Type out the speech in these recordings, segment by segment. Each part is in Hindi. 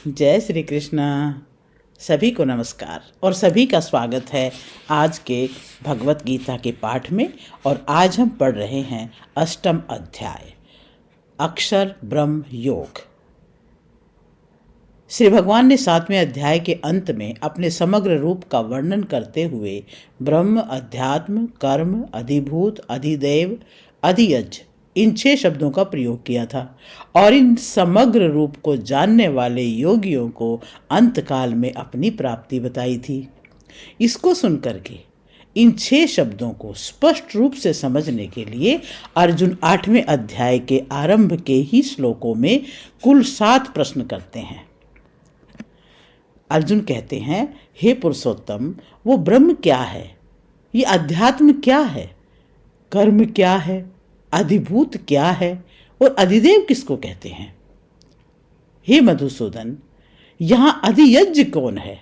जय श्री कृष्णा। सभी को नमस्कार और सभी का स्वागत है आज के भगवत गीता के पाठ में। और आज हम पढ़ रहे हैं अष्टम अध्याय, अक्षर ब्रह्म योग। श्री भगवान ने 7वें अध्याय के अंत में अपने समग्र रूप का वर्णन करते हुए ब्रह्म, अध्यात्म, कर्म, अधिभूत, अधिदेव, अधियज्ञ इन 6 शब्दों का प्रयोग किया था और इन समग्र रूप को जानने वाले योगियों को अंतकाल में अपनी प्राप्ति बताई थी। इसको सुनकर के इन 6 शब्दों को स्पष्ट रूप से समझने के लिए अर्जुन 8वें अध्याय के आरंभ के ही श्लोकों में कुल 7 प्रश्न करते हैं। अर्जुन कहते हैं, हे पुरुषोत्तम, वो ब्रह्म क्या है? ये अध्यात्म क्या है? कर्म क्या है? अधिभूत क्या है? और अधिदेव किसको कहते हैं? हे मधुसूदन, यहां अधियज्ञ कौन है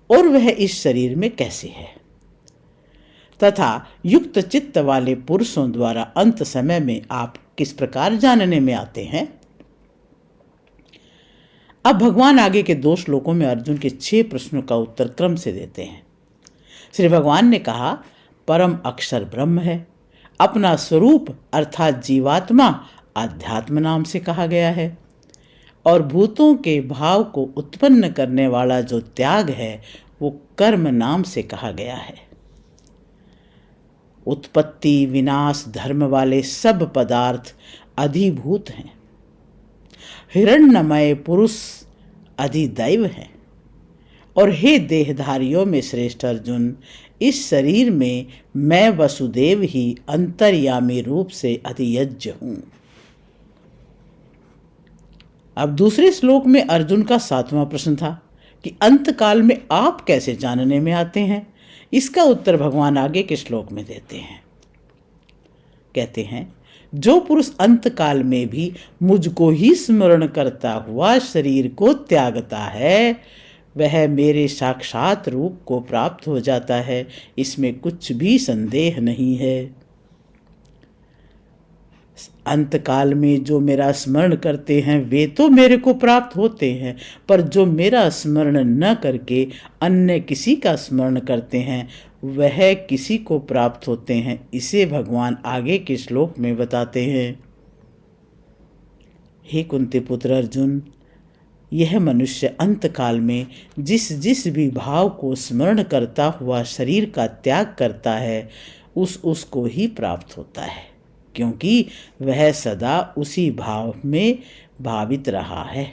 और वह इस शरीर में कैसे है? तथा युक्त चित्त वाले पुरुषों द्वारा अंत समय में आप किस प्रकार जानने में आते हैं? अब भगवान आगे के 2 श्लोकों में अर्जुन के 6 प्रश्नों का उत्तर क्रम से देते हैं। श्री भगवान ने कहा, परम अक्षर ब्रह्म है। अपना स्वरूप अर्थात जीवात्मा अध्यात्म नाम से कहा गया है और भूतों के भाव को उत्पन्न करने वाला जो त्याग है वो कर्म नाम से कहा गया है। उत्पत्ति विनाश धर्म वाले सब पदार्थ अधिभूत हैं। हिरण्यमय पुरुष अधिदैव है। और हे देहधारियों में श्रेष्ठ अर्जुन, इस शरीर में मैं वसुदेव ही अंतर्यामी रूप से अधियज्ञ हूं। अब दूसरे श्लोक में अर्जुन का 7वां प्रश्न था कि अंतकाल में आप कैसे जानने में आते हैं। इसका उत्तर भगवान आगे के श्लोक में देते हैं। कहते हैं, जो पुरुष अंतकाल में भी मुझको ही स्मरण करता हुआ शरीर को त्यागता है वह मेरे साक्षात रूप को प्राप्त हो जाता है, इसमें कुछ भी संदेह नहीं है। अंतकाल में जो मेरा स्मरण करते हैं वे तो मेरे को प्राप्त होते हैं, पर जो मेरा स्मरण न करके अन्य किसी का स्मरण करते हैं वह किसी को प्राप्त होते हैं। इसे भगवान आगे के श्लोक में बताते हैं। हे कुंती पुत्र अर्जुन, यह मनुष्य अंतकाल में जिस जिस भी भाव को स्मरण करता हुआ शरीर का त्याग करता है उसको ही प्राप्त होता है, क्योंकि वह सदा उसी भाव में भावित रहा है।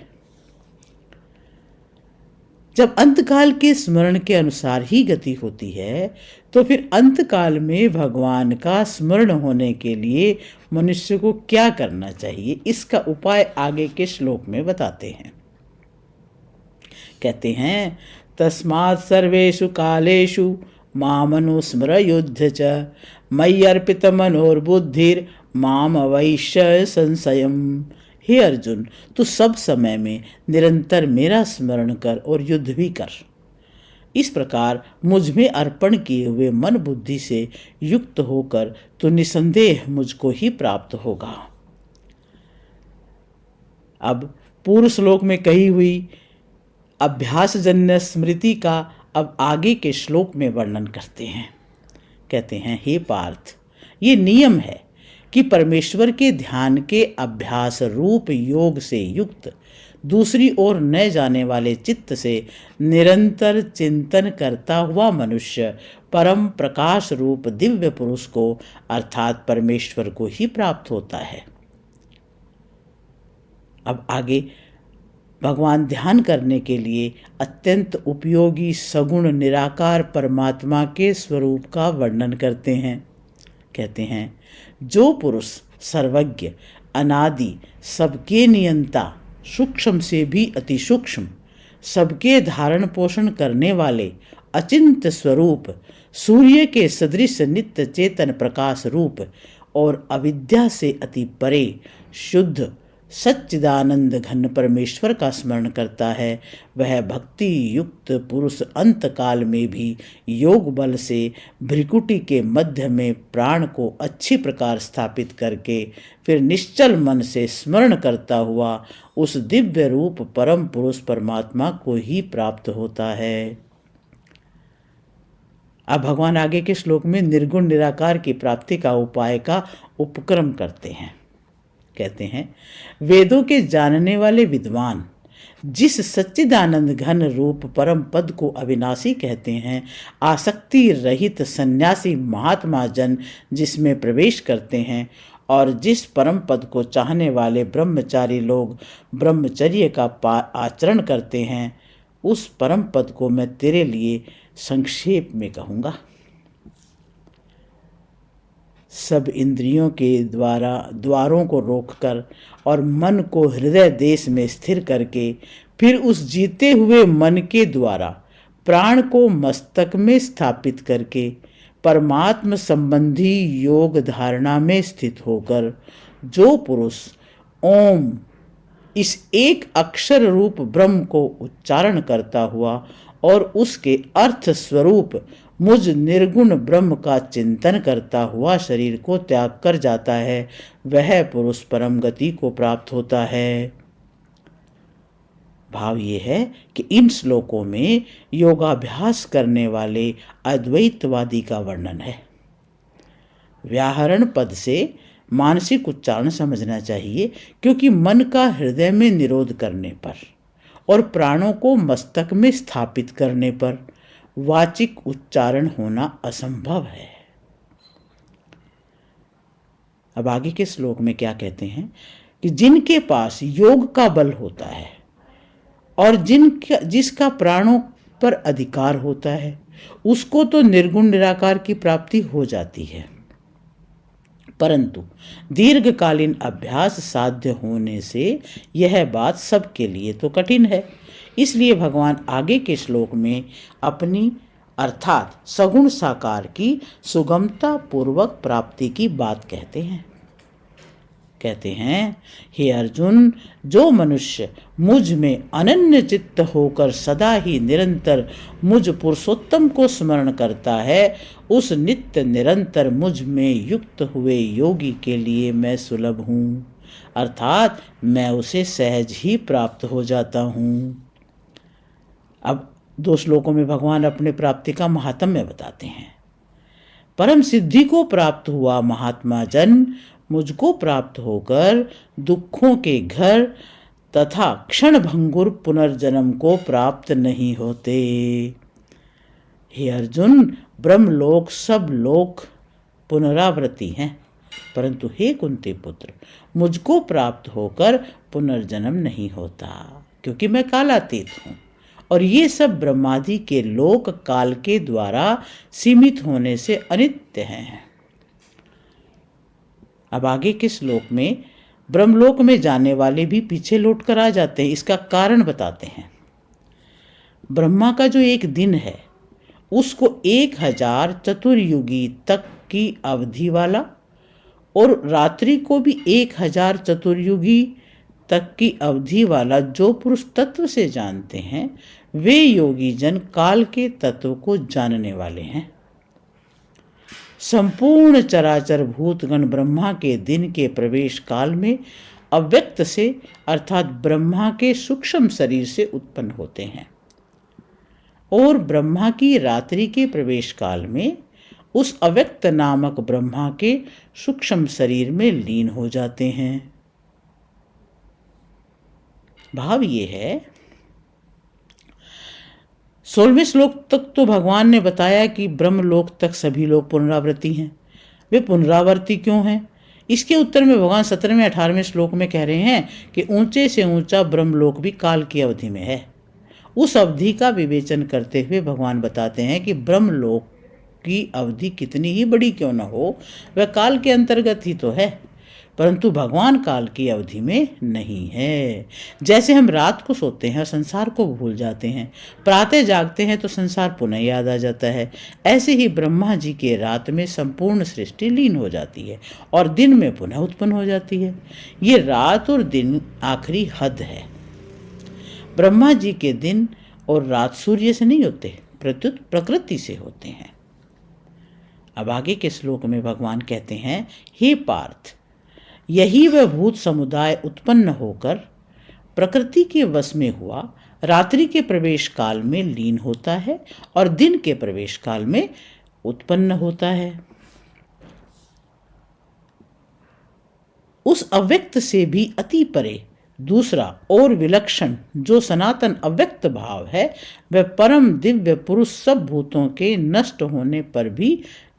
जब अंतकाल के स्मरण के अनुसार ही गति होती है तो फिर अंतकाल में भगवान का स्मरण होने के लिए मनुष्य को क्या करना चाहिए, इसका उपाय आगे के श्लोक में बताते हैं। कहते हैं, तस्मात् सर्वेषु कालेषु मामनुस्मरयुध्य च मयि अर्पित मनोर्बुद्धिर माम अवैष्य संशयम। हे अर्जुन, तू सब समय में निरंतर मेरा स्मरण कर और युद्ध भी कर। इस प्रकार मुझ में अर्पण किए हुए मन बुद्धि से युक्त होकर तो निसंदेह मुझको ही प्राप्त होगा। अब पूर्व श्लोक में कही हुई अभ्यासजन्य स्मृति का अब आगे के श्लोक में वर्णन करते हैं। कहते हैं, हे पार्थ, ये नियम है कि परमेश्वर के ध्यान के अभ्यास रूप योग से युक्त दूसरी ओर न जाने वाले चित्त से निरंतर चिंतन करता हुआ मनुष्य परम प्रकाश रूप दिव्य पुरुष को अर्थात परमेश्वर को ही प्राप्त होता है। अब आगे भगवान ध्यान करने के लिए अत्यंत उपयोगी सगुण निराकार परमात्मा के स्वरूप का वर्णन करते हैं। कहते हैं, जो पुरुष सर्वज्ञ अनादि सबके नियंता सूक्ष्म से भी अति सूक्ष्म सबके धारण पोषण करने वाले अचिंत स्वरूप सूर्य के सदृश नित्य चेतन प्रकाश रूप और अविद्या से अति परे शुद्ध सच्चिदानंद घन परमेश्वर का स्मरण करता है, वह भक्ति युक्त पुरुष अंत काल में भी योग बल से भ्रिकुटी के मध्य में प्राण को अच्छी प्रकार स्थापित करके फिर निश्चल मन से स्मरण करता हुआ उस दिव्य रूप परम पुरुष परमात्मा को ही प्राप्त होता है। अब भगवान आगे के श्लोक में निर्गुण निराकार की प्राप्ति का उपाय का उपक्रम करते हैं। कहते हैं, वेदों के जानने वाले विद्वान जिस सच्चिदानंद घन रूप परम पद को अविनाशी कहते हैं, आसक्ति रहित सन्यासी महात्मा जन जिसमें प्रवेश करते हैं और जिस परम पद को चाहने वाले ब्रह्मचारी लोग ब्रह्मचर्य का आचरण करते हैं, उस परम पद को मैं तेरे लिए संक्षेप में कहूँगा। सब इंद्रियों के द्वारों को रोककर और मन को हृदय देश में स्थिर करके फिर उस जीते हुए मन के द्वारा प्राण को मस्तक में स्थापित करके परमात्म संबंधी योग धारणा में स्थित होकर जो पुरुष ओम इस एक अक्षर रूप ब्रह्म को उच्चारण करता हुआ और उसके अर्थ स्वरूप मुझ निर्गुण ब्रह्म का चिंतन करता हुआ शरीर को त्याग कर जाता है, वह पुरुष परम गति को प्राप्त होता है। भाव ये है कि इन श्लोकों में योगाभ्यास करने वाले अद्वैतवादी का वर्णन है। व्याहरण पद से मानसिक उच्चारण समझना चाहिए, क्योंकि मन का हृदय में निरोध करने पर और प्राणों को मस्तक में स्थापित करने पर वाचिक उच्चारण होना असंभव है। अब आगे के श्लोक में क्या कहते हैं कि जिनके पास योग का बल होता है और जिसका प्राणों पर अधिकार होता है, उसको तो निर्गुण निराकार की प्राप्ति हो जाती है, परंतु दीर्घकालीन अभ्यास साध्य होने से यह बात सबके लिए तो कठिन है। इसलिए भगवान आगे के श्लोक में अपनी अर्थात सगुण साकार की सुगमता पूर्वक प्राप्ति की बात कहते हैं, हे अर्जुन, जो मनुष्य मुझ में अनन्य चित्त होकर सदा ही निरंतर मुझ पुरुषोत्तम को स्मरण करता है, उस नित्य निरंतर मुझ में युक्त हुए योगी के लिए मैं सुलभ हूँ, अर्थात मैं उसे सहज ही प्राप्त हो जाता हूँ। अब 2 श्लोकों में भगवान अपने प्राप्ति का महात्म्य बताते हैं। परम सिद्धि को प्राप्त हुआ महात्मा जन मुझको प्राप्त होकर दुखों के घर तथा क्षण भंगुर पुनर्जन्म को प्राप्त नहीं होते। हे अर्जुन, ब्रह्मलोक सब लोक पुनरावृत्ति हैं, परंतु हे कुंती पुत्र, मुझको प्राप्त होकर पुनर्जन्म नहीं होता, क्योंकि मैं कालातीत हूँ और ये सब ब्रह्मादि के लोक काल के द्वारा सीमित होने से अनित्य हैं। अब आगे के श्लोक में ब्रह्मलोक में जाने वाले भी पीछे लौट कर आ जाते हैं। इसका कारण बताते हैं। ब्रह्मा का जो एक दिन है उसको 1000 चतुर्युगी तक की अवधि वाला और रात्रि को भी 1000 चतुर्युगी तक की अवधि वाला जो पुरुष तत्व से जानते हैं, वे योगी जन काल के तत्व को जानने वाले हैं। संपूर्ण चराचर भूतगण ब्रह्मा के दिन के प्रवेश काल में अव्यक्त से अर्थात ब्रह्मा के सूक्ष्म शरीर से उत्पन्न होते हैं और ब्रह्मा की रात्रि के प्रवेश काल में उस अव्यक्त नामक ब्रह्मा के सूक्ष्म शरीर में लीन हो जाते हैं। भाव ये है, 16वें श्लोक तक तो भगवान ने बताया कि ब्रह्मलोक तक सभी लोग पुनरावृत्ति हैं। वे पुनरावर्ती क्यों हैं? इसके उत्तर में भगवान 17वें 18वें श्लोक में कह रहे हैं कि ऊंचे से ऊंचा ब्रह्मलोक भी काल की अवधि में है। उस अवधि का विवेचन करते हुए भगवान बताते हैं कि ब्रह्मलोक की अवधि कितनी ही बड़ी क्यों न हो, वह काल के अंतर्गत ही तो है। परंतु भगवान काल की अवधि में नहीं है। जैसे हम रात को सोते हैं और संसार को भूल जाते हैं, प्रातः जागते हैं तो संसार पुनः याद आ जाता है, ऐसे ही ब्रह्मा जी के रात में संपूर्ण सृष्टि लीन हो जाती है और दिन में पुनः उत्पन्न हो जाती है। ये रात और दिन आखिरी हद है। ब्रह्मा जी के दिन और रात सूर्य से नहीं होते, प्रत्युत प्रकृति से होते हैं। अब आगे के श्लोक में भगवान कहते हैं, हे पार्थ, यही वह भूत समुदाय उत्पन्न होकर प्रकृति के वश में हुआ रात्रि के प्रवेश काल में लीन होता है और दिन के प्रवेश काल में उत्पन्न होता है। उस अव्यक्त से भी अति परे दूसरा और विलक्षण जो सनातन अव्यक्त भाव है, वह परम दिव्य पुरुष सब भूतों के नष्ट होने पर भी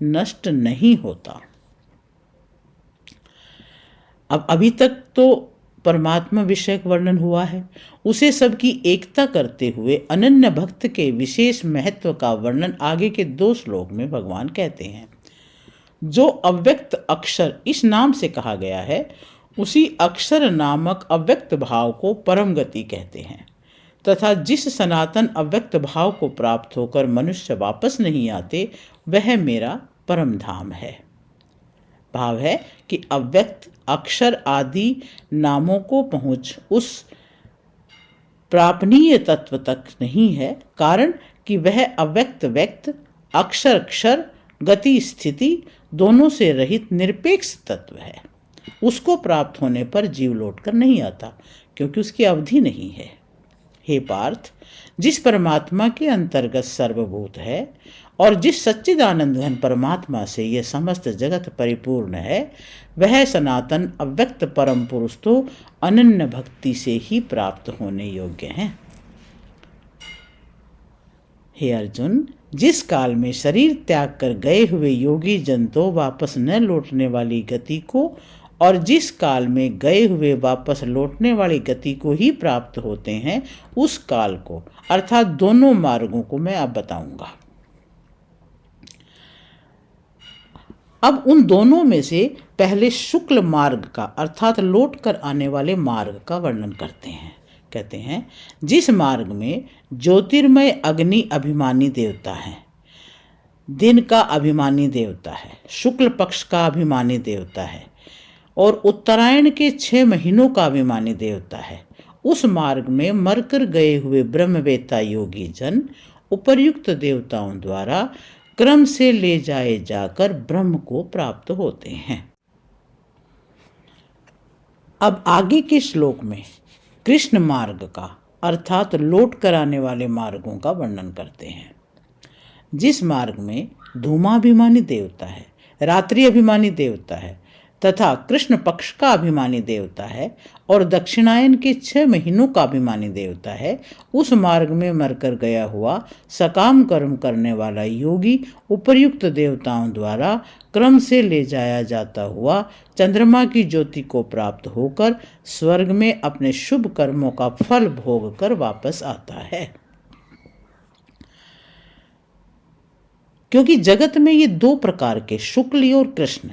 नष्ट नहीं होता। अब अभी तक तो परमात्मा विषयक वर्णन हुआ है, उसे सबकी एकता करते हुए अनन्य भक्त के विशेष महत्व का वर्णन आगे के 2 श्लोक में भगवान कहते हैं। जो अव्यक्त अक्षर इस नाम से कहा गया है, उसी अक्षर नामक अव्यक्त भाव को परम गति कहते हैं, तथा जिस सनातन अव्यक्त भाव को प्राप्त होकर मनुष्य वापस नहीं आते, वह मेरा परम धाम है। भाव है कि अव्यक्त अक्षर आदि नामों को पहुंच उस प्रापणीय तत्व तक नहीं है, कारण कि वह अव्यक्त व्यक्त अक्षर क्षर गति स्थिति दोनों से रहित निरपेक्ष तत्व है। उसको प्राप्त होने पर जीव लौटकर नहीं आता, क्योंकि उसकी अवधि नहीं है। हे पार्थ, जिस परमात्मा के अंतर्गत सर्वभूत है और जिस सच्चिदानंद घन परमात्मा से यह समस्त जगत परिपूर्ण है, वह सनातन अव्यक्त परम पुरुष तो अनन्य भक्ति से ही प्राप्त होने योग्य हैं। हे अर्जुन, जिस काल में शरीर त्याग कर गए हुए योगी जन तो वापस न लौटने वाली गति को और जिस काल में गए हुए वापस लौटने वाली गति को ही प्राप्त होते हैं, उस काल को अर्थात दोनों मार्गों को मैं अब बताऊंगा। अब उन दोनों में से पहले शुक्ल मार्ग का अर्थात लौट कर आने वाले मार्ग का वर्णन करते हैं। कहते हैं, जिस मार्ग में ज्योतिर्मय अग्नि अभिमानी देवता है, दिन का अभिमानी देवता है, शुक्ल पक्ष का अभिमानी देवता है और उत्तरायण के 6 महीनों का अभिमानी देवता है, उस मार्ग में मरकर गए हुए ब्रह्मवेत्ता योगी जन उपर्युक्त देवताओं द्वारा क्रम से ले जाए जाकर ब्रह्म को प्राप्त होते हैं। अब आगे के श्लोक में कृष्ण मार्ग का अर्थात लौट कर आने वाले मार्गों का वर्णन करते हैं। जिस मार्ग में धूमाभिमानी देवता है, रात्रि अभिमानी देवता है तथा कृष्ण पक्ष का अभिमानी देवता है और दक्षिणायन के 6 महीनों का अभिमानी देवता है, उस मार्ग में मरकर गया हुआ सकाम कर्म करने वाला योगी उपर्युक्त देवताओं द्वारा क्रम से ले जाया जाता हुआ चंद्रमा की ज्योति को प्राप्त होकर स्वर्ग में अपने शुभ कर्मों का फल भोग कर वापस आता है। क्योंकि जगत में ये 2 प्रकार के शुक्ल और कृष्ण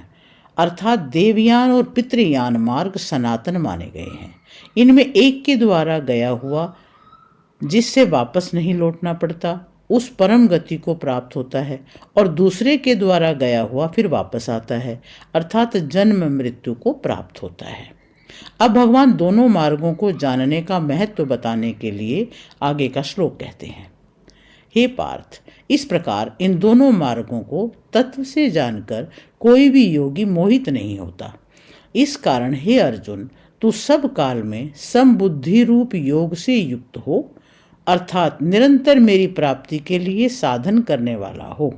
अर्थात देवयान और पितृयान मार्ग सनातन माने गए हैं। इनमें एक के द्वारा गया हुआ जिससे वापस नहीं लौटना पड़ता, उस परम गति को प्राप्त होता है और दूसरे के द्वारा गया हुआ फिर वापस आता है, अर्थात जन्म मृत्यु को प्राप्त होता है। अब भगवान दोनों मार्गों को जानने का महत्व बताने के लिए आगे का श्लोक कहते हैं। हे पार्थ, इस प्रकार इन दोनों मार्गों को तत्व से जानकर कोई भी योगी मोहित नहीं होता। इस कारण हे अर्जुन, तू सब काल में समबुद्धि रूप योग से युक्त हो, अर्थात निरंतर मेरी प्राप्ति के लिए साधन करने वाला हो।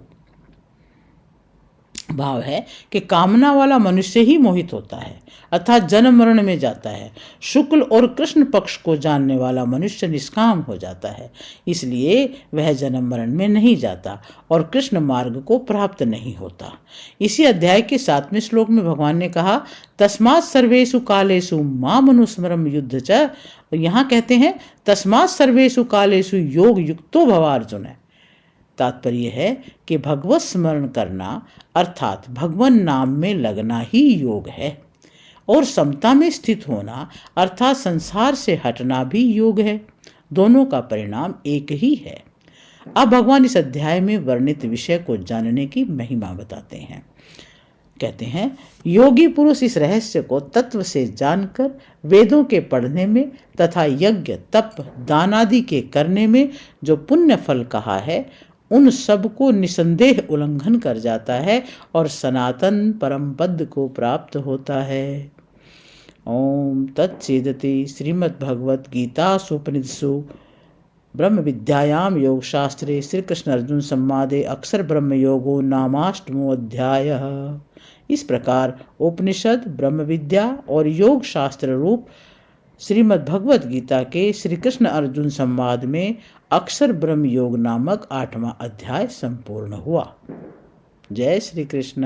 भाव है कि कामना वाला मनुष्य ही मोहित होता है, अर्थात जन्म मरण में जाता है। शुक्ल और कृष्ण पक्ष को जानने वाला मनुष्य निष्काम हो जाता है, इसलिए वह जन्म मरण में नहीं जाता और कृष्ण मार्ग को प्राप्त नहीं होता। इसी अध्याय के 7वें श्लोक में भगवान ने कहा, तस्मात् सर्वेषु कालेषु माम अनुस्मरम युद्ध च। यहाँ कहते हैं तस्मात् सर्वेषु कालेषु योग युक्तो भव अर्जुन। तात्पर्य है कि भगवत स्मरण करना अर्थात भगवान नाम में लगना ही योग है और समता में स्थित होना अर्थात संसार से हटना भी योग है। दोनों का परिणाम एक ही है। अब भगवान इस अध्याय में वर्णित विषय को जानने की महिमा बताते हैं। कहते हैं, योगी पुरुष इस रहस्य को तत्व से जानकर वेदों के पढ़ने में तथा यज्ञ तप दान आदि के करने में जो पुण्य फल कहा है, उन सब को निसंदेह उल्लंघन कर जाता है और सनातन परम पद को प्राप्त होता है। ओम तत्सीदति। श्रीमद्भगवत गीतासूपनिषत्सु ब्रह्म विद्यायाम योग शास्त्रे श्री कृष्ण अर्जुन संवादे अक्षर ब्रह्म योगो नामाष्टमो अध्याय। इस प्रकार उपनिषद, ब्रह्म विद्या और योग शास्त्र रूप श्रीमद् भगवत गीता के श्री कृष्ण अर्जुन संवाद में अक्षर ब्रह्म योग नामक 8वां अध्याय संपूर्ण हुआ। जय श्री कृष्ण।